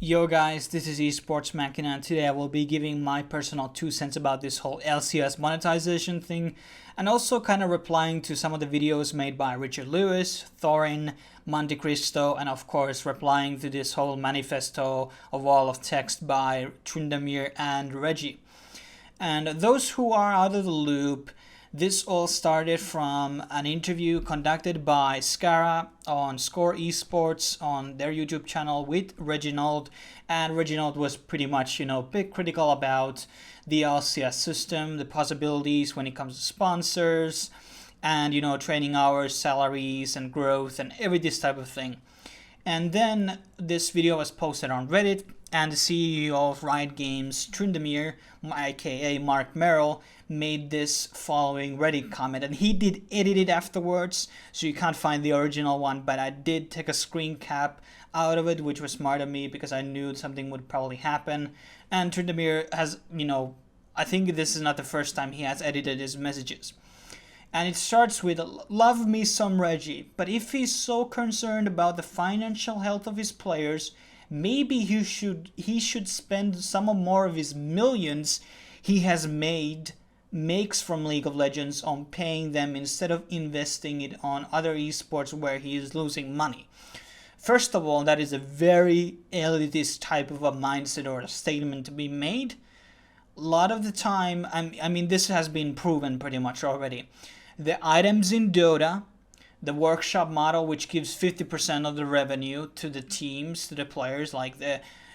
Yo guys, this is eSports Machina, and today I will be giving my personal 2 cents about this whole LCS monetization thing, and also kind of replying to some of the videos made by Richard Lewis, Thoorin, Montecristo, and of course replying to this whole manifesto of wall of text by Tryndamere and Reggie. And those who are out of the loop, this all started from an interview conducted by Scara on Score Esports on their YouTube channel with Reginald. And Reginald was pretty much, big critical about the LCS system, the possibilities when it comes to sponsors, and, training hours, salaries, and growth, and every this type of thing. And then this video was posted on Reddit, and the CEO of Riot Games, Tryndamere, aka Marc Merrill, made this following Reddit comment, and he did edit it afterwards, so you can't find the original one, but I did take a screen cap out of it, which was smart of me because I knew something would probably happen. And Tryndamere has, I think this is not the first time he has edited his messages. And it starts with, "Love me some Reggie, but if he's so concerned about the financial health of his players, maybe he should spend some more of his millions he has makes from League of Legends on paying them instead of investing it on other esports where he is losing money." First of all, that is a very elitist type of a mindset or a statement to be made. A lot of the time, this has been proven pretty much already. The items in Dota, the workshop model, which gives 50% of the revenue to the teams, to the players, like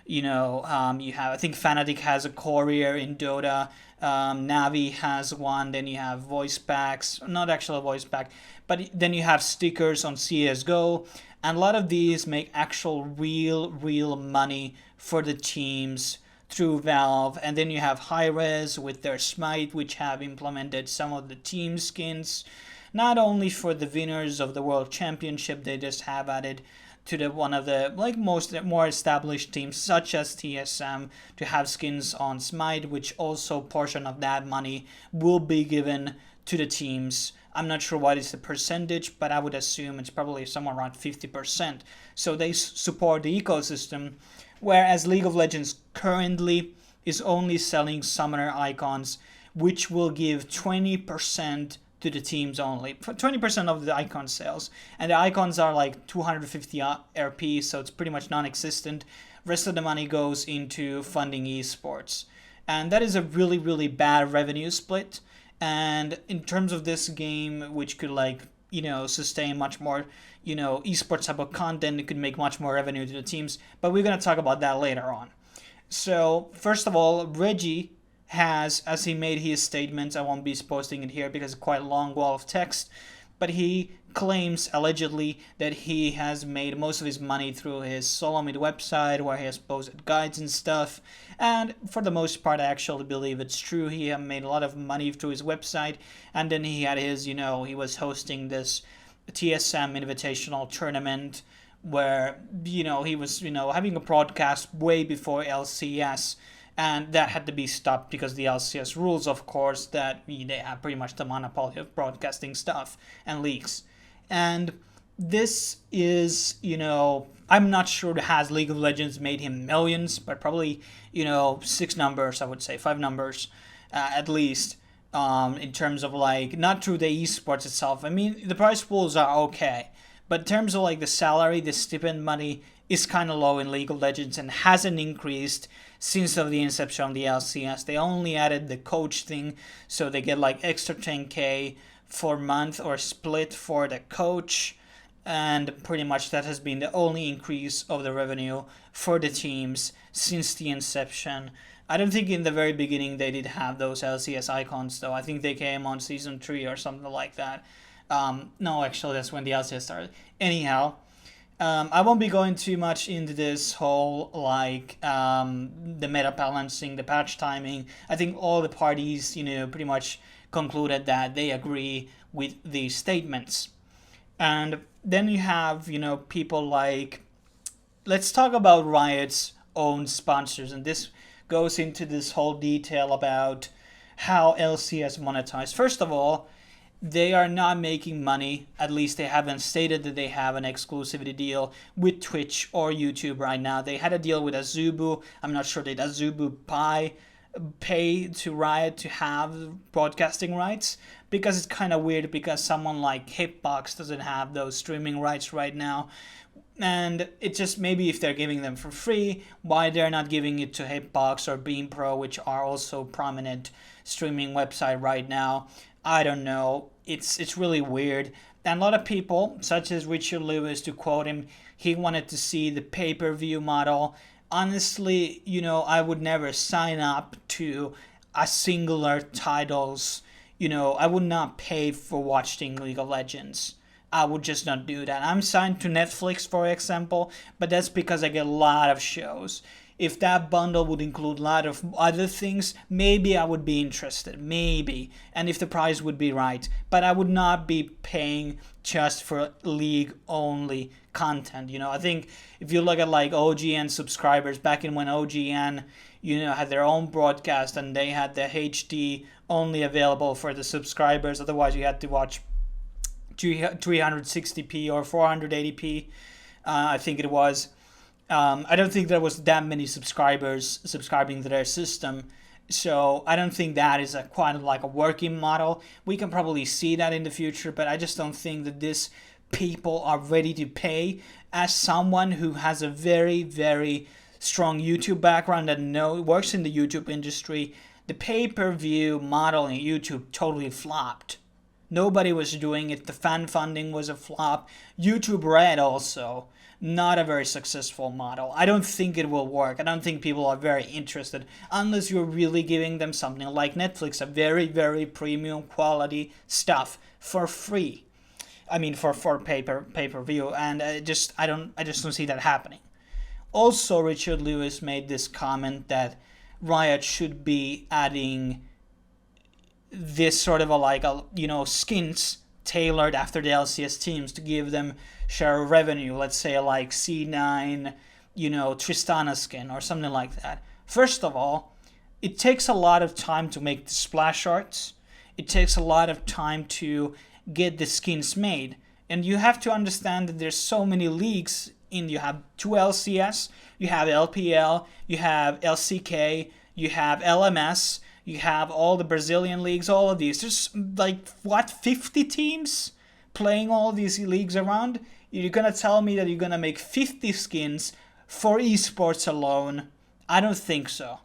you have, I think Fnatic has a courier in Dota, Navi has one, then you have voice packs, not actually a voice pack, but then you have stickers on CSGO, and a lot of these make actual real money for the teams through Valve. And then you have Hi-Rez with their Smite, which have implemented some of the team skins, not only for the winners of the World Championship, they just have added to one of the more established teams such as TSM to have skins on Smite, which also portion of that money will be given to the teams. I'm not sure what is the percentage, but I would assume it's probably somewhere around 50%. So they support the ecosystem, whereas League of Legends currently is only selling summoner icons, which will give 20% to the teams only. 20% of the icon sales. And the icons are like 250 RP, so it's pretty much non-existent. Rest of the money goes into funding esports. And that is a really bad revenue split. And in terms of this game, which could sustain much more, esports type of content, it could make much more revenue to the teams. But we're going to talk about that later on. So first of all, Reggie has, as he made his statements, I won't be posting it here because it's quite a long wall of text, but he claims allegedly that he has made most of his money through his Solomid website where he has posted guides and stuff, and for the most part I actually believe it's true. He had made a lot of money through his website, and then he had his, he was hosting this TSM Invitational tournament where, he was, having a broadcast way before LCS. And that had to be stopped because the LCS rules, of course, that they have pretty much the monopoly of broadcasting stuff and leaks. And this is, I'm not sure has League of Legends made him millions, but probably, 6 numbers, I would say, 5 numbers at least, in terms of not through the esports itself. I mean, the prize pools are okay, but in terms of the salary, the stipend money is kind of low in League of Legends and hasn't increased since of the inception of the LCS. They only added the coach thing, so they get extra 10k for month or split for the coach, and pretty much that has been the only increase of the revenue for the teams since the inception. I don't think in the very beginning they did have those LCS icons though. I think they came on season 3 or something like that. No, actually that's when the LCS started. Anyhow, I won't be going too much into this whole the meta balancing, the patch timing. I think all the parties, pretty much concluded that they agree with these statements. And then you have, people let's talk about Riot's own sponsors. And this goes into this whole detail about how LCS monetized. First of all, they are not making money. At least they haven't stated that they have an exclusivity deal with Twitch or YouTube right now. They had a deal with Azubu. I'm not sure did Azubu pay to Riot to have broadcasting rights, because it's kind of weird because someone like Hitbox doesn't have those streaming rights right now. And it's just maybe if they're giving them for free, why they're not giving it to Hitbox or BeamPro, which are also prominent streaming website right now. I don't know. It's really weird. And a lot of people, such as Richard Lewis, to quote him, he wanted to see the pay-per-view model. Honestly, I would never sign up to a singular titles. I would not pay for watching League of Legends. I would just not do that. I'm signed to Netflix, for example, but that's because I get a lot of shows. If that bundle would include a lot of other things, maybe I would be interested. Maybe. And if the price would be right. But I would not be paying just for League-only content. I think if you look at like OGN subscribers, back in when OGN, had their own broadcast and they had the HD only available for the subscribers. Otherwise, you had to watch 360p or 480p, I think it was. I don't think there was that many subscribers subscribing to their system, so I don't think that is quite like a working model. We can probably see that in the future, but I just don't think that these people are ready to pay. As someone who has a very, very strong YouTube background and works in the YouTube industry, the pay-per-view model in YouTube totally flopped. Nobody was doing it. The fan funding was a flop. YouTube Red also, not a very successful model. I don't think it will work. I don't think people are very interested unless you're really giving them something like Netflix, a very, very premium quality stuff for free. I mean, for pay-per-view, and I just don't see that happening. Also, Richard Lewis made this comment that Riot should be adding this sort of skins tailored after the LCS teams to give them share of revenue. Let's say like C9, Tristana skin or something like that. First of all, it takes a lot of time to make the splash arts. It takes a lot of time to get the skins made. And you have to understand that there's so many leagues you have 2 LCS, you have LPL, you have LCK, you have LMS, you have all the Brazilian leagues, all of these. There's 50 teams playing all these leagues around? You're going to tell me that you're going to make 50 skins for eSports alone? I don't think so.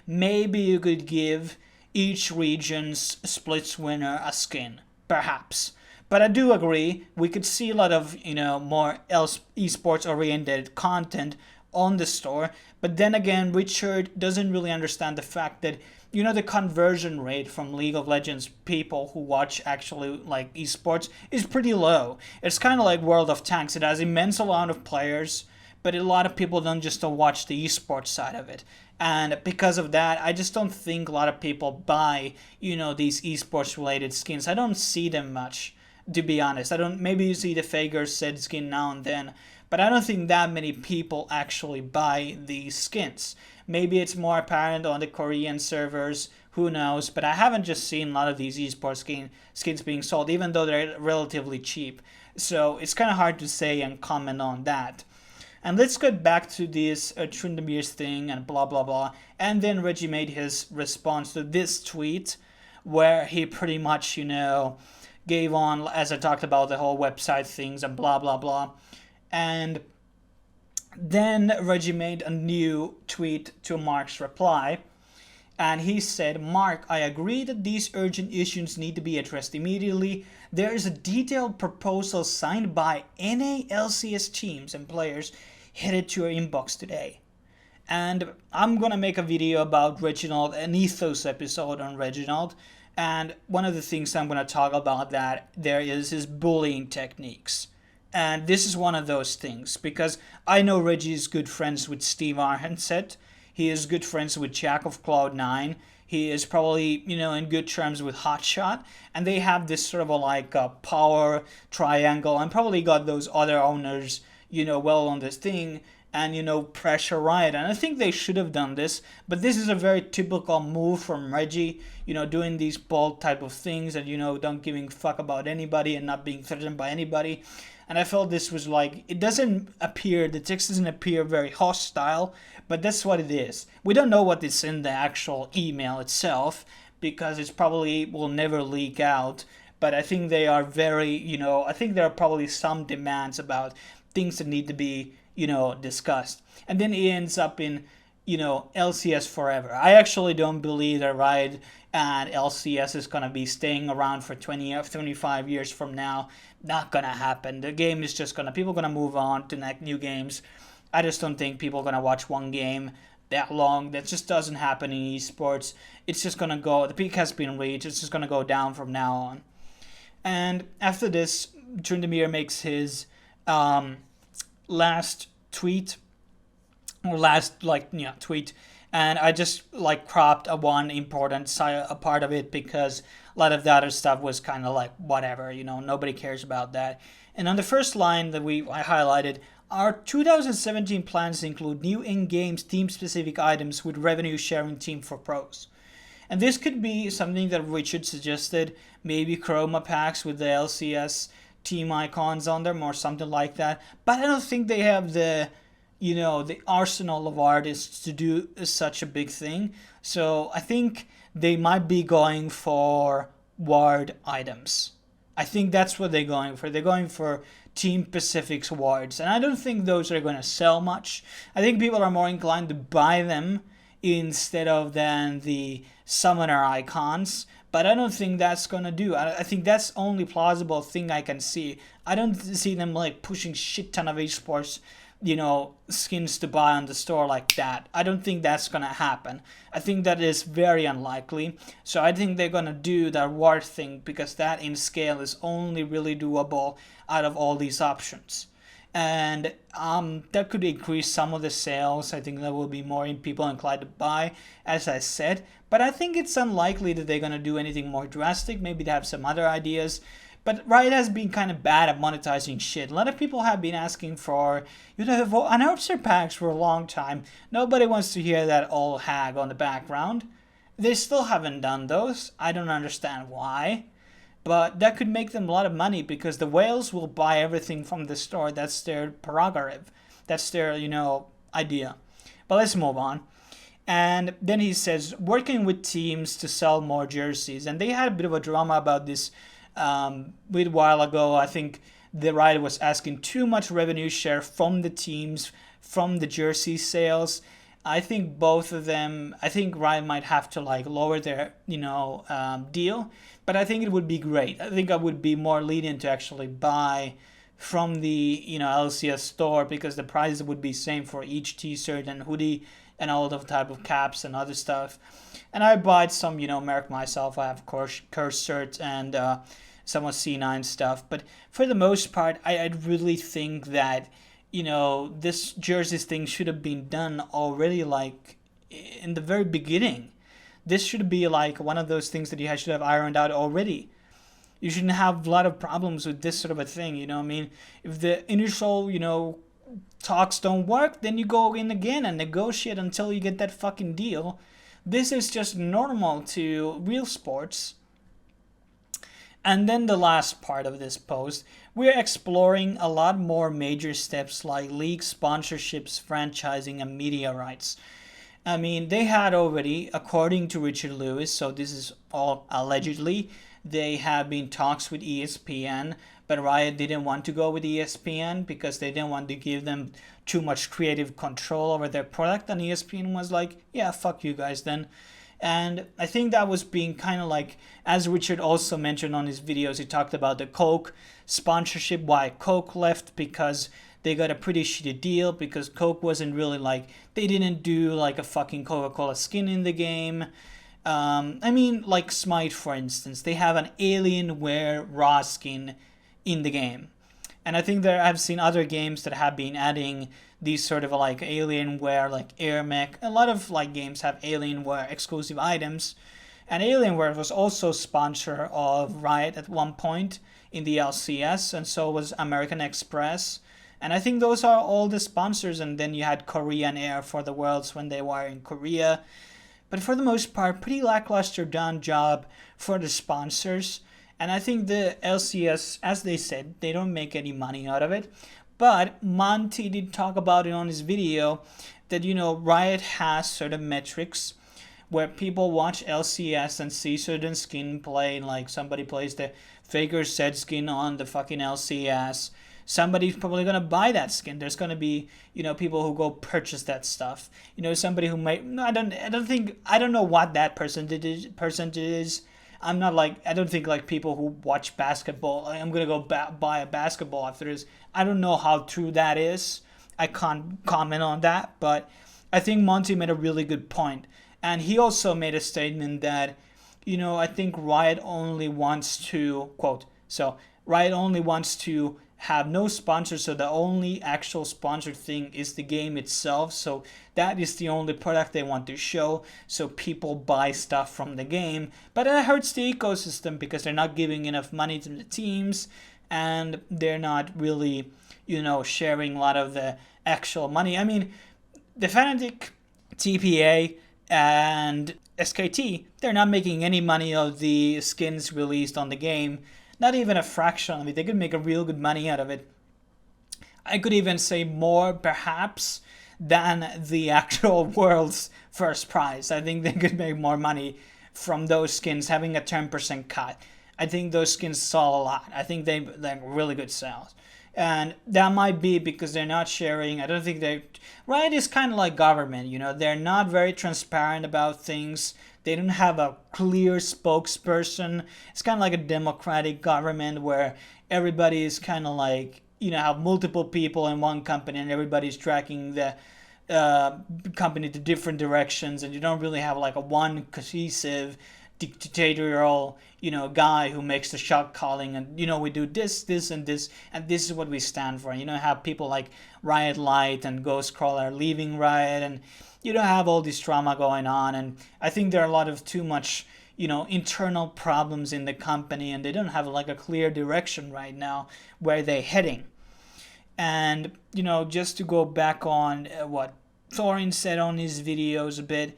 Maybe you could give each region's splits winner a skin, perhaps. But I do agree, we could see a lot of, more esports-oriented content on the store. But then again, Richard doesn't really understand the fact that, the conversion rate from League of Legends people who watch actually like esports is pretty low. It's kind of like World of Tanks. It has immense amount of players, but a lot of people don't just watch the esports side of it. And because of that, I just don't think a lot of people buy, these esports related skins. I don't see them much, to be honest. Maybe you see the Fager said skin now and then, but I don't think that many people actually buy these skins. Maybe it's more apparent on the Korean servers, who knows, but I haven't just seen a lot of these esports skins being sold, even though they're relatively cheap. So it's kind of hard to say and comment on that. And let's get back to this Trindamir's thing and blah blah blah. And then Reggie made his response to this tweet, where he pretty much, gave on, as I talked about, the whole website things and blah blah blah. And then Reggie made a new tweet to Marc's reply, and he said, "Marc, I agree that these urgent issues need to be addressed immediately. There is a detailed proposal signed by NA LCS teams and players headed to your inbox today." And I'm gonna make a video about Reginald, an ethos episode on Reginald, and one of the things I'm gonna talk about that there is his bullying techniques. And this is one of those things, because I know Reggie is good friends with Steve Arhenset. He is good friends with Jack of Cloud9. He is probably, in good terms with Hotshot. And they have this sort of a power triangle, and probably got those other owners, well on this thing. and, pressure Riot. And I think they should have done this, but this is a very typical move from Reggie, doing these bold type of things and, don't giving a fuck about anybody and not being threatened by anybody. And I felt this was like, the text doesn't appear very hostile, but that's what it is. We don't know what is in the actual email itself, because it's probably will never leak out. But I think they are very, I think there are probably some demands about things that need to be, discussed. And then it ends up in, LCS forever. I actually don't believe that Riot and LCS is going to be staying around for 20 or 25 years from now. Not going to happen. The game is just people going to move on to new games. I just don't think people are going to watch one game that long. That just doesn't happen in esports. It's just going to go, the peak has been reached. It's just going to go down from now on. And after this, Trundamir makes his last tweet, tweet, and I just cropped one important part of it, because a lot of the other stuff was kind of whatever, nobody cares about that. And on the first line that I highlighted, our 2017 plans include new in-game team-specific items with revenue sharing team for pros. And this could be something that Richard suggested, maybe chroma packs with the LCS team icons on them or something like that. But I don't think they have the arsenal of artists to do such a big thing. So I think they might be going for ward items. I think that's what they're going for. They're going for Team Pacific's wards. And I don't think those are going to sell much. I think people are more inclined to buy them instead of than the summoner icons, but I don't think that's gonna do. I think that's only plausible thing I can see. I don't see them pushing shit ton of esports, skins to buy on the store like that. I don't think that's gonna happen. I think that is very unlikely. So I think they're gonna do that ward thing, because that in scale is only really doable out of all these options. And that could increase some of the sales. I think there will be more people inclined to buy, as I said. But I think it's unlikely that they're going to do anything more drastic. Maybe they have some other ideas. But Riot has been kind of bad at monetizing shit. A lot of people have been asking for, announcer packs for a long time. Nobody wants to hear that old hag on the background. They still haven't done those. I don't understand why. But that could make them a lot of money, because the whales will buy everything from the store. That's their prerogative. That's their, idea. But let's move on. And then he says, working with teams to sell more jerseys. And they had a bit of a drama about this a while ago. I think the Riot was asking too much revenue share from the teams, from the jersey sales. I think both of them, I think Riot might have to lower their, deal. But I think it would be great. I think I would be more lenient to actually buy from the, LCS store, because the prices would be same for each t-shirt and hoodie and all the type of caps and other stuff. And I bought some, Merrill myself. I have Curse shirts and some of C9 stuff. But for the most part, I really think that, this jerseys thing should have been done already, in the very beginning. This should be one of those things that you should have ironed out already. You shouldn't have a lot of problems with this sort of a thing, If the initial, talks don't work, then you go in again and negotiate until you get that fucking deal. This is just normal to real sports. And then the last part of this post, we're exploring a lot more major steps like league sponsorships, franchising, and media rights. I mean, they had already, according to Richard Lewis, so this is all allegedly, they have been talks with ESPN, but Riot didn't want to go with ESPN because they didn't want to give them too much creative control over their product, and ESPN was like, yeah, fuck you guys then. And I think that was being kind of as Richard also mentioned on his videos, he talked about the Coke sponsorship, why Coke left, because they got a pretty shitty deal, because Coke wasn't really they didn't do a fucking Coca-Cola skin in the game. I mean, Smite, for instance, they have an Alienware raw skin in the game. And I think I've seen other games that have been adding these sort of Alienware, Air Mech. A lot of games have Alienware exclusive items. And Alienware was also sponsor of Riot at one point in the LCS, and so was American Express. And I think those are all the sponsors. And then you had Korean Air for the Worlds when they were in Korea. But for the most part, pretty lackluster done job for the sponsors. And I think the LCS, as they said, they don't make any money out of it. But Monty did talk about it on his video that, Riot has certain metrics where people watch LCS and see certain skin play, like somebody plays the Faker Zed skin on the fucking LCS. Somebody's probably gonna buy that skin. There's gonna be, people who go purchase that stuff. Somebody who might. No, I don't know what that percentage is. I'm not like, I don't think like people who watch basketball, I'm gonna go buy a basketball after this. I don't know how true that is. I can't comment on that, but I think Monty made a really good point. And he also made a statement that, I think Riot only wants to, quote, so Riot only wants to have no sponsors, so the only actual sponsored thing is the game itself. So that is the only product they want to show, so people buy stuff from the game. But it hurts the ecosystem because they're not giving enough money to the teams, and they're not really, sharing a lot of the actual money. I mean, the Fnatic, TPA, and SKT, they're not making any money of the skins released on the game. Not even a fraction of it. They could make a real good money out of it. I could even say more, perhaps, than the actual world's first prize. I think they could make more money from those skins having a 10% cut. I think those skins sell a lot. I think they're really good sales. And that might be because they're not sharing. I don't think they... Riot is kind of like government, they're not very transparent about things. They don't have a clear spokesperson. It's kind of like a democratic government where everybody is kind of like, have multiple people in one company and everybody's tracking the company to different directions, and you don't really have like a one cohesive dictatorial, guy who makes the shot calling and, we do this, and this is what we stand for. And have people like Riot Light and Ghostcrawler leaving Riot, and you don't have all this drama going on. And I think there are a lot of too much, internal problems in the company, and they don't have like a clear direction right now where they're heading. And, just to go back on what Thoorin said on his videos a bit,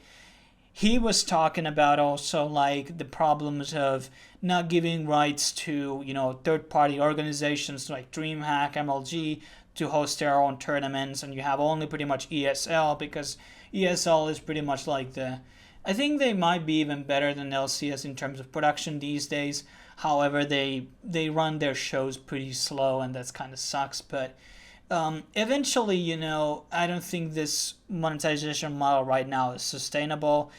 he was talking about also like the problems of not giving rights to, third-party organizations like DreamHack, MLG to host their own tournaments, and you have only pretty much ESL because ESL is pretty much like I think they might be even better than LCS in terms of production these days. However, they run their shows pretty slow, and that's kind of sucks. But eventually, I don't think this monetization model right now is sustainable.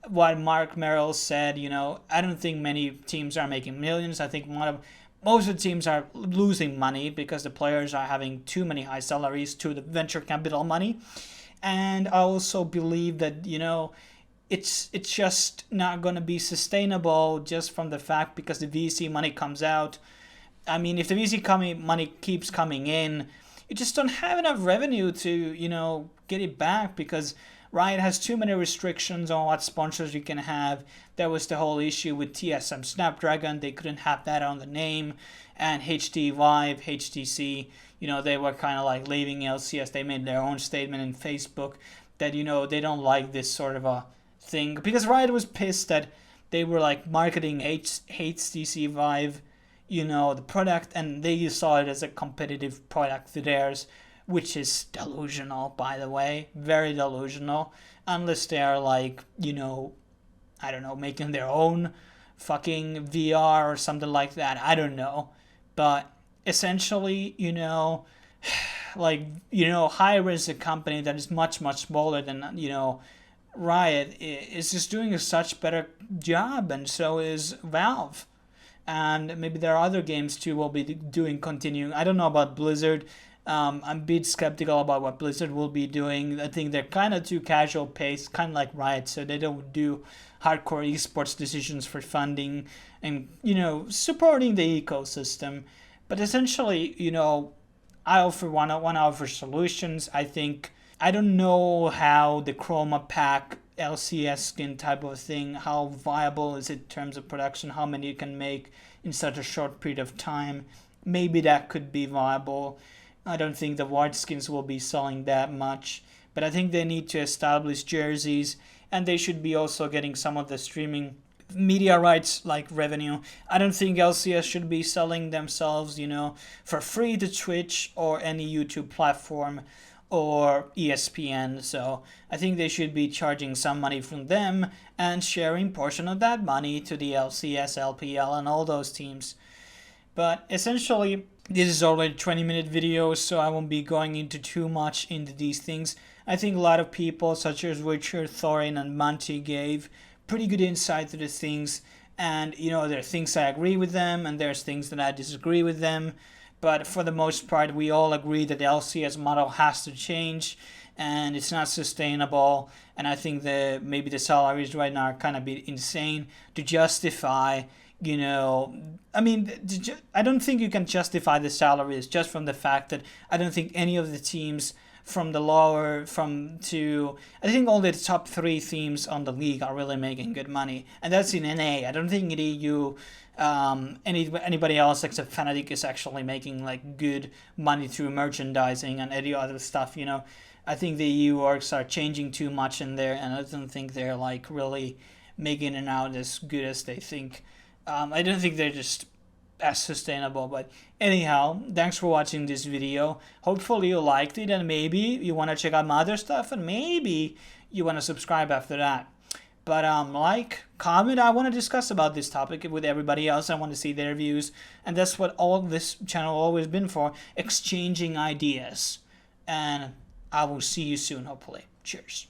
What Marc Merrill said, I don't think many teams are making millions. I think most of the teams are losing money because the players are having too many high salaries to the venture capital money. And I also believe that, it's just not going to be sustainable just from the fact because the VC money comes out. I mean, if the VC money keeps coming in, you just don't have enough revenue to, get it back because Riot has too many restrictions on what sponsors you can have. That was the whole issue with TSM Snapdragon. They couldn't have that on the name. And HD Vive, HTC, they were kind of like leaving LCS. They made their own statement in Facebook that, they don't like this sort of a thing. Because Riot was pissed that they were like marketing HTC Vive, the product, and they saw it as a competitive product to theirs, which is delusional, by the way, very delusional, unless they are like, I don't know, making their own fucking VR or something like that. I don't know. But essentially, Hire is a company that is much, much smaller than, Riot is just doing a such better job, and so is Valve. And maybe there are other games too will be continuing. I don't know about Blizzard. I'm a bit skeptical about what Blizzard will be doing. I think they're kind of too casual paced, kind of like Riot, so they don't do hardcore esports decisions for funding and, supporting the ecosystem. But essentially, I offer solutions. I don't know how the Chroma Pack LCS skin type of thing, how viable is it in terms of production, how many you can make in such a short period of time. Maybe that could be viable. I don't think the white skins will be selling that much, but I think they need to establish jerseys, and they should be also getting some of the streaming media rights like revenue. I don't think LCS should be selling themselves, for free to Twitch or any YouTube platform or ESPN. So I think they should be charging some money from them and sharing portion of that money to the LCS, LPL, and all those teams. But essentially, this is already a 20-minute video, so I won't be going into too much into these things. I think a lot of people, such as Richard, Thoorin, and Monty, gave pretty good insight to the things. And, there are things I agree with them, and there's things that I disagree with them. But for the most part, we all agree that the LCS model has to change, and it's not sustainable. And I think maybe the salaries right now are kind of a bit insane to justify. I don't think you can justify the salaries just from the fact that I don't think any of the teams from the lower I think only the top 3 teams on the league are really making good money, and that's in NA. I don't think in EU anybody else except Fnatic is actually making like good money through merchandising and any other stuff. I think the EU orgs are changing too much in there, and I don't think they're like really making it out as good as they think. I don't think they're just as sustainable. But anyhow, thanks for watching this video. Hopefully you liked it, and maybe you want to check out my other stuff, and maybe you want to subscribe after that. But like, comment, I want to discuss about this topic with everybody else. I want to see their views, and that's what all this channel always been for, exchanging ideas. And I will see you soon, hopefully. Cheers.